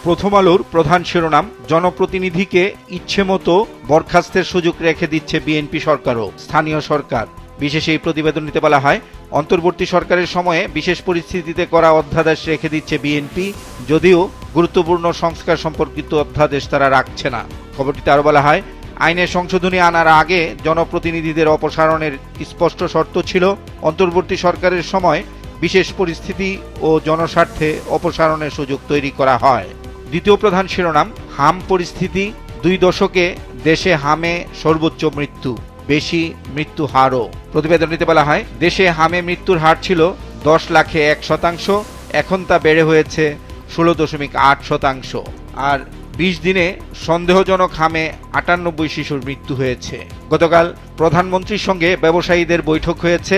প্রথম আলোর প্রধান শিরোনাম, জনপ্রতিনিধিকে ইচ্ছেমতো বরখাস্তের সুযোগ রেখে দিচ্ছে বিএনপি সরকারও, স্থানীয় সরকার। বিশেষ এই প্রতিবেদনটিতে বলা হয়, অন্তর্বর্তী সরকারের সময়ে বিশেষ পরিস্থিতিতে করা অধ্যাদেশ রেখে দিচ্ছে বিএনপি, যদিও গুরুত্বপূর্ণ সংস্কার সম্পর্কিত অধ্যাদেশ তারা রাখছে না। খবরটিতে আরও বলা হয়, আইনে সংশোধনী আনার আগে জনপ্রতিনিধিদের অপসারণের স্পষ্ট শর্ত ছিল। অন্তর্বর্তী সরকারের সময় বিশেষ পরিস্থিতি ও জনস্বার্থে অপসারণের সুযোগ তৈরি করা হয়। দ্বিতীয় প্রধান শিরোনাম, হাম পরিস্থিতি, 2 দশকে দেশে হামে সর্বোচ্চ মৃত্যু, বেশি মৃত্যু হারও। প্রতিবেদনটিতে বলা হয়, দেশে হামে মৃত্যুর হার ছিল 10 লাখে 1%, এখন তা বেড়ে হয়েছে 16.8%। আর 20 দিনে সন্দেহজনক হামে 98 শিশুর মৃত্যু হয়েছে। গতকাল প্রধানমন্ত্রীর সঙ্গে ব্যবসায়ীদের বৈঠক হয়েছে।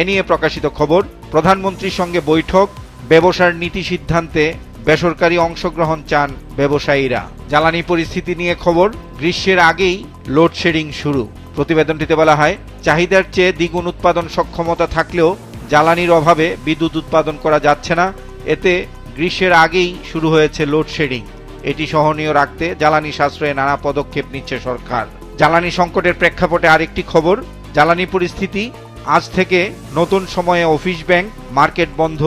এ নিয়ে প্রকাশিত খবর, প্রধানমন্ত্রীর সঙ্গে বৈঠক, ব্যবসার নীতি সিদ্ধান্তে বেসরকারি অংশগ্রহণ চান ব্যবসায়ীরা। জ্বালানি পরিস্থিতি নিয়ে খবর, গ্রীষ্মের আগেই লোডশেডিং শুরু। প্রতিবেদনটিতে বলা হয়, চাহিদার চেয়ে দ্বিগুণ উৎপাদন সক্ষমতা থাকলেও জ্বালানির অভাবে বিদ্যুৎ উৎপাদন করা যাচ্ছে না। এতে গ্রীষ্মের আগেই শুরু হয়েছে লোডশেডিং। এটি সহনীয় রাখতে জ্বালানি সাশ্রয়ে নানা পদক্ষেপ নিচ্ছে সরকার। জ্বালানি সংকটের প্রেক্ষাপটে আরেকটি খবর, জ্বালানি পরিস্থিতি, আজ থেকে নতুন সময়ে অফিস ব্যাংক, মার্কেট বন্ধ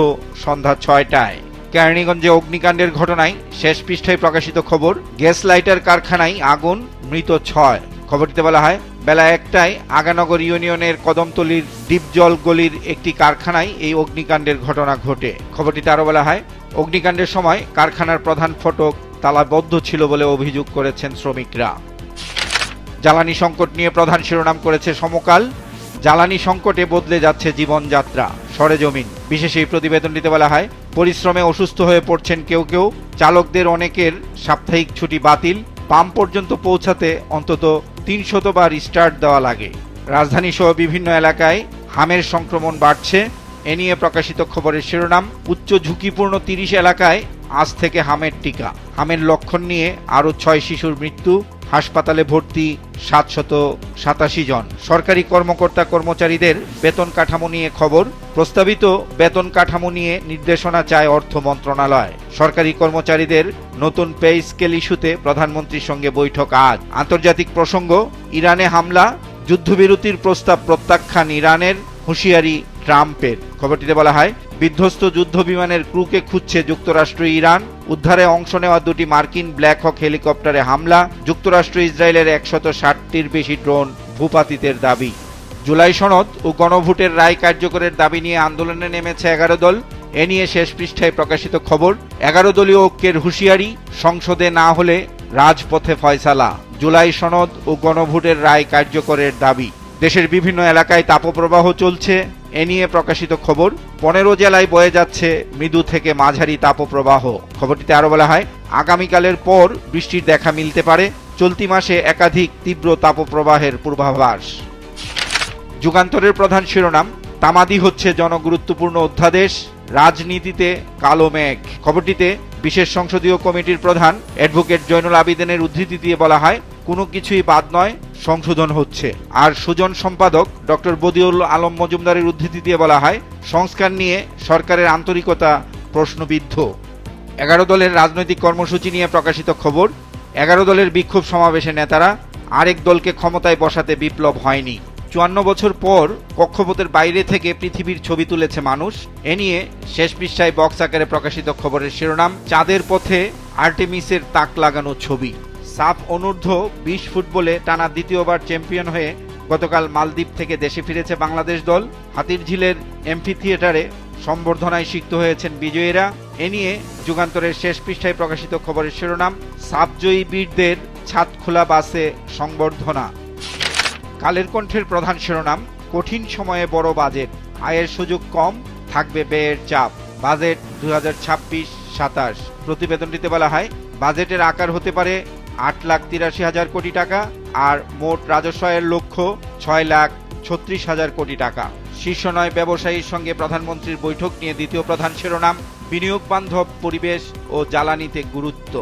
সন্ধ্যা 6টায়। কেরানীগঞ্জে অগ্নিকাণ্ডের ঘটনায় শেষ পৃষ্ঠায় প্রকাশিত খবর, গ্যাস লাইটার কারখানায় আগুন, মৃত 6। খবরটিতে বলা হয়, বেলা 1টায় আগানগর ইউনিয়নের কদমতলীর ডিপজল গলির একটি কারখানায় এই অগ্নিকাণ্ডের ঘটনা ঘটে। খবরটিতে আরও বলা হয়, অগ্নিকাণ্ডের সময় কারখানার প্রধান ফটক তালাবদ্ধ ছিল বলে অভিযোগ করেছেন শ্রমিকরা। জ্বালানি সংকট নিয়ে প্রধান শিরোনাম করেছে সমকাল, জ্বালানি সংকটে বদলে যাচ্ছে জীবনযাত্রা, সরেজমিন। বিশেষ এই প্রতিবেদনটিতে বলা হয়, পরিশ্রমে অসুস্থ হয়ে পড়ছেন কেউ কেউ, চালকদের অনেকের সাপ্তাহিক ছুটি বাতিল, পাম্প পর্যন্ত পৌঁছাতে অন্তত 300 বার স্টার্ট দেওয়া লাগে। রাজধানী সহ বিভিন্ন এলাকায় হামের সংক্রমণ বাড়ছে। এ নিয়ে প্রকাশিত খবরের শিরোনাম, উচ্চ ঝুঁকিপূর্ণ 30 এলাকায় আজ থেকে হামের টিকা, হামের লক্ষণ নিয়ে আরও 6 শিশুর মৃত্যু, হাসপাতালে ভর্তি 787 জন। সরকারি কর্মকর্তা কর্মচারীদের বেতন কাঠামো নিয়ে খবর, প্রস্তাবিত বেতন কাঠামো নিয়ে নির্দেশনা চায় অর্থ মন্ত্রণালয়। সরকারি কর্মচারীদের নতুন পে স্কেল ইস্যুতে প্রধানমন্ত্রীর সঙ্গে বৈঠক আজ। আন্তর্জাতিক প্রসঙ্গ, ইরানে হামলা, যুদ্ধবিরতির প্রস্তাব প্রত্যাখ্যান ইরানের, হুঁশিয়ারি ট্রাম্পের। খবরটিতে বলা হয়, বিধ্বস্ত যুদ্ধ বিমানের ক্রুকে খুঁজছে যুক্তরাষ্ট্র ইরান, উদ্ধারে অংশ নেওয়া 2টি মার্কিন ব্ল্যাক হক হেলিকপ্টারে হামলা, যুক্তরাষ্ট্র ইসরায়েলের 160টির বেশি ড্রোন ভূপাতিতের দাবি। জুলাই সনদ ও গণভোটের রায় কার্যকরের দাবি নিয়ে আন্দোলনে নেমেছে 11 দল। এ নিয়ে শেষ পৃষ্ঠায় প্রকাশিত খবর, 11 দলীয় ঐক্যের হুঁশিয়ারি, সংসদে না হলে রাজপথে ফয়সালা, জুলাই সনদ ও গণভোটের রায় কার্যকরের দাবি। দেশের বিভিন্ন এলাকায় তাপপ্রবাহ চলছে। এ নিয়ে প্রকাশিত খবর, 15 জেলায় বয়ে যাচ্ছে মৃদু থেকে মাঝারি তাপপ্রবাহ। খবরটিতে আরও বলা হয়, আগামীকালের পর বৃষ্টির দেখা মিলতে পারে, চলতি মাসে একাধিক তীব্র তাপপ্রবাহের পূর্বাভাস। যুগান্তরের প্রধান শিরোনাম, তামাদি হচ্ছে জনগুরুত্বপূর্ণ অধ্যাদেশ, রাজনীতিতে কালো মেঘ। খবরটিতে বিশেষ সংসদীয় কমিটির প্রধান অ্যাডভোকেট জয়নুল আবেদিনের উদ্ধৃতি দিয়ে বলা হয়, কোনো কিছুই বাদ নয়, সংশোধন হচ্ছে। আর সুজন সম্পাদক ডক্টর বদিউল আলম মজুমদারের উদ্ধৃতি দিয়ে বলা হয়, সংস্কার নিয়ে সরকারের আন্তরিকতা প্রশ্নবিদ্ধ। 11 দলের রাজনৈতিক কর্মসূচি নিয়ে প্রকাশিত খবর, 11 দলের বিক্ষোভ সমাবেশে নেতারা, আরেক দলকে ক্ষমতায় বসাতে বিপ্লব হয়নি। 54 বছর পর কক্ষপথের বাইরে থেকে পৃথিবীর ছবি তুলেছে মানুষ। এ নিয়ে শেষ পৃষ্ঠায় বক্স আকারে প্রকাশিত খবরের শিরোনাম, চাঁদের পথে আর্টেমিসের তাক লাগানো ছবি। সাফ অনূর্ধ্ব 20 ফুটবলে টানা দ্বিতীয়বার চ্যাম্পিয়ন হয়ে গতকাল মালদ্বীপ থেকে দেশে ফিরেছে বাংলাদেশ দল। হাতিরঝিলের এমফি থিয়েটারে সম্বর্ধনায় সিক্ত হয়েছেন বিজয়ীরা। এ নিয়ে যুগান্তরের শেষ পৃষ্ঠায় প্রকাশিত খবরের শিরোনাম, সাফজয়ী বীরদের ছাদ খোলা বাসে সংবর্ধনা। কালের কণ্ঠের প্রধান শিরোনাম, কঠিন সময়ে বড় বাজেট, আয়ের সুযোগ কম, থাকবে ব্যয়ের চাপ, বাজেট 2026-27। প্রতিবেদনটিতে বলা হয়, বাজেটের আকার হতে পারে 8,83,000 কোটি টাকা, আর মোট রাজস্ব আয়ের লক্ষ্য 6,36,000 কোটি টাকা। শীর্ষ 9 ব্যবসায়ীর সঙ্গে প্রধানমন্ত্রীর বৈঠক নিয়ে দ্বিতীয় প্রধান শিরোনাম, বিনিয়োগ বান্ধব পরিবেশ ও জ্বালানিতে গুরুত্ব।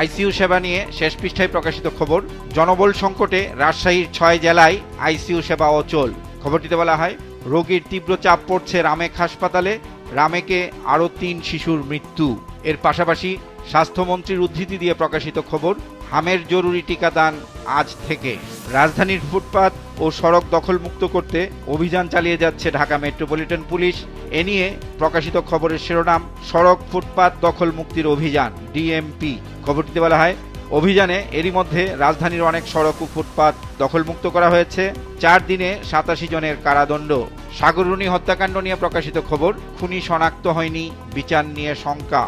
আইসিইউ সেবা নিয়ে শেষ পৃষ্ঠায় প্রকাশিত খবর, জনবল সংকটে রাজশাহীর 6 জেলায় আইসিইউ সেবা অচল। খবরটিতে বলা হয়, রোগীর তীব্র চাপ পড়ছে রামেক হাসপাতালে, রামেকে আরও 3 শিশুর মৃত্যু। এর পাশাপাশি স্বাস্থ্যমন্ত্রীর উদ্ধৃতি দিয়ে প্রকাশিত খবর, হামের জরুরি টিকাদান আজ থেকে। রাজধানীর ফুটপাত ও সড়ক দখলমুক্ত করতে অভিযান চালিয়ে যাচ্ছে ঢাকা মেট্রোপলিটন পুলিশ। এ নিয়ে প্রকাশিত খবরের শিরোনাম, সড়ক ফুটপাত দখল মুক্তির অভিযান, ডিএমপি। খবরটিতে বলা হয়, অভিযানে এরই মধ্যে রাজধানীর অনেক সড়ক ও ফুটপাত দখলমুক্ত করা হয়েছে। 4 দিনে 87 জনের কারাদণ্ড। সাগররুনি হত্যাকাণ্ড নিয়ে প্রকাশিত খবর, খুনি শনাক্ত হয়নি, বিচার নিয়ে শঙ্কা।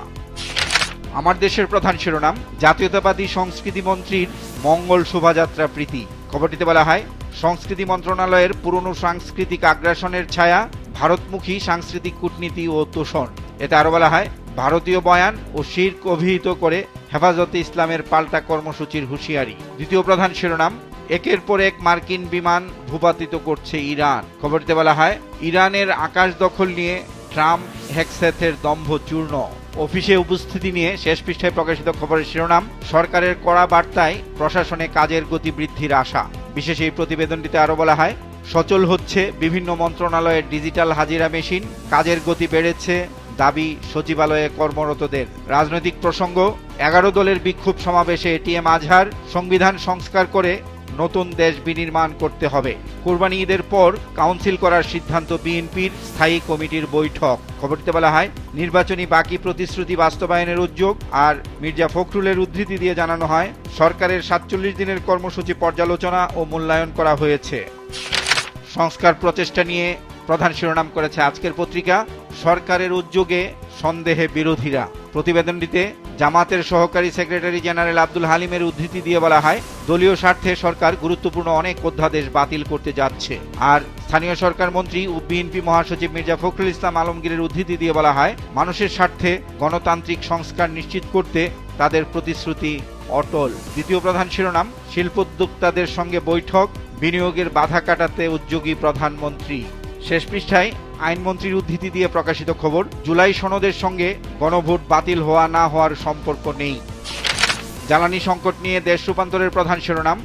আমার দেশের প্রধান শিরোনাম, জাতীয়তাবাদী সংস্কৃতি মন্ত্রীর মঙ্গল শোভাযাত্রা প্রীতি। খবরটিতে বলা হয়, সংস্কৃতি মন্ত্রণালয়ের পুরনো সাংস্কৃতিক আগ্রাসনের ছায়া, ভারতমুখী সাংস্কৃতিক কূটনীতি ও তোষণ। এতে আরো বলা হয়, ভারতীয় বয়ান ও শিরক অভিহিত করে হেফাজতে ইসলামের পাল্টা কর্মসূচির হুঁশিয়ারি। দ্বিতীয় প্রধান শিরোনাম, একের পর এক মার্কিন বিমান ভূপাতিত করছে ইরান। খবরটিতে বলা হয়, ইরানের আকাশ দখল নিয়ে ট্রাম্প হেক্সেথের দম্ভ চূর্ণ। অফিসে উপস্থিতি নিয়ে শেষ পৃষ্ঠায় প্রকাশিত খবরের শিরোনাম, সরকারের কড়া বার্তায় প্রশাসনে কাজের গতি বৃদ্ধির আশা। বিশেষ এই প্রতিবেদনটিতে আরো বলা হয়, সচল হচ্ছে বিভিন্ন মন্ত্রণালয়ের ডিজিটাল হাজিরা মেশিন, কাজের গতি বেড়েছে, দাবি সচিবালয়ে কর্মরতদের। রাজনৈতিক প্রসঙ্গ, 11 দলের বিক্ষোভ সমাবেশে এটিএম আজহার, সংবিধান সংস্কার করে নতুন দেশ বিনির্মাণ করতে হবে। কোরবানি ঈদের পর কাউন্সিল করার সিদ্ধান্ত বিএনপির, স্থায়ী কমিটির বৈঠক। খবরটিতে বলা হয়, নির্বাচনী বাকি প্রতিশ্রুতি বাস্তবায়নের উদ্যোগ। আর মির্জা ফখরুলের উদ্ধৃতি দিয়ে জানানো হয়, সরকারের 47 দিনের কর্মসূচি পর্যালোচনা ও মূল্যায়ন করা হয়েছে। সংস্কার প্রচেষ্টা নিয়ে প্রধান শিরোনাম করেছে আজকের পত্রিকা, সরকারের উদ্যোগে সন্দেহে বিরোধীরা। প্রতিবেদনটিতে জামাতের সহকারী সেক্রেটারি জেনারেল আব্দুল হালিমের উদ্ধৃতি দিয়ে বলা হয়, দলীয় স্বার্থে সরকার গুরুত্বপূর্ণ অনেক অধ্যাদেশ বাতিল করতে যাচ্ছে। আর স্থানীয় সরকার মন্ত্রী ও বিএনপি মহাসচিব মির্জা ফখরুল ইসলাম আলমগীরের উদ্ধৃতি দিয়ে বলা হয়, মানুষের স্বার্থে গণতান্ত্রিক সংস্কার নিশ্চিত করতে তাদের প্রতিশ্রুতি অটল। দ্বিতীয় প্রধান শিরোনাম, শিল্পোদ্যোক্তাদের সঙ্গে বৈঠক, বিনিয়োগের বাধা কাটাতে উদ্যোগী প্রধানমন্ত্রী। শেষ পৃষ্ঠায় আইনমন্ত্রীর উদ্ধৃতি দিয়ে প্রকাশিত খবর, জুলাই সনদের সঙ্গে গণভোট বাতিল হওয়া না হওয়ার সম্পর্ক নেই। জ্বালানি সংকট নিয়ে দেশ রূপান্তরের প্রধান শিরোনাম,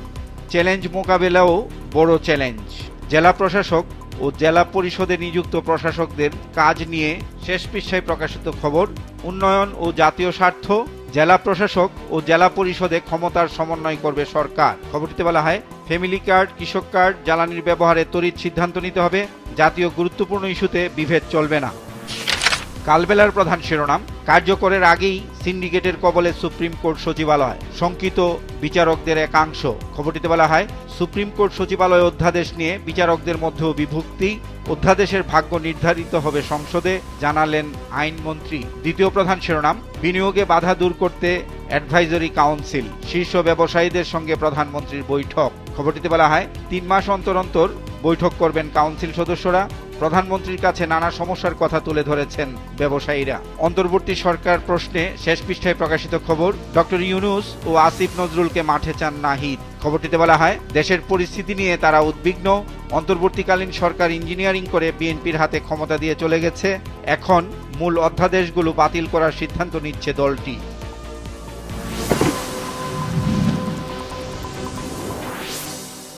চ্যালেঞ্জ মোকাবেলাও বড় চ্যালেঞ্জ। জেলা প্রশাসক ও জেলা পরিষদে নিযুক্ত প্রশাসকদের কাজ নিয়ে শেষ পৃষ্ঠায় প্রকাশিত খবর, উন্নয়ন ও জাতীয় স্বার্থ, জেলা প্রশাসক ও জেলা পরিষদে ক্ষমতার সমন্বয় করবে সরকার। খবরটিতে বলা হয়, ফ্যামিলি কার্ড, কৃষক কার্ড, জ্বালানির ব্যবহারে তড়িৎ সিদ্ধান্ত নিতে হবে, জাতীয় গুরুত্বপূর্ণ ইস্যুতে বিভেদ চলবে না। কালবেলার প্রধান শিরোনাম, কার্যকরের আগেই সিন্ডিকেটের কবলে সুপ্রিম কোর্ট সচিবালয়, শঙ্কিত বিচারকদের একাংশ। খবরটিতে বলা হয়, সুপ্রিম কোর্ট সচিবালয় অধ্যাদেশ নিয়ে বিচারকদের মধ্যেও বিভক্তি, অধ্যাদেশের ভাগ্য নির্ধারিত হবে সংসদে, জানালেন আইনমন্ত্রী। দ্বিতীয় প্রধান শিরোনাম, বিনিয়োগে বাধা দূর করতে অ্যাডভাইজরি কাউন্সিল, শীর্ষ ব্যবসায়ীদের সঙ্গে প্রধানমন্ত্রীর বৈঠক। খবরটিতে বলা হয়, 3 মাস অন্তর অন্তর বৈঠক করবেন কাউন্সিল সদস্যরা। প্রধানমন্ত্রীর কাছে নানা সমস্যার কথা তুলে ধরেছেন ব্যবসায়ীরা। অন্তর্বর্তী সরকার প্রশ্নে শেষ পৃষ্ঠায় প্রকাশিত খবর, ডক্টর ইউনূস ও আসিফ নজরুলকে মাঠে চান নাহিদ। খবরটিতে বলা হয়, দেশের পরিস্থিতি নিয়ে তারা উদ্বিগ্ন। অন্তর্বর্তীকালীন সরকার ইঞ্জিনিয়ারিং করে বিএনপির হাতে ক্ষমতা দিয়ে চলে গেছে। এখন মূল অধ্যাদেশগুলো বাতিল করার সিদ্ধান্ত নিচ্ছে দলটি।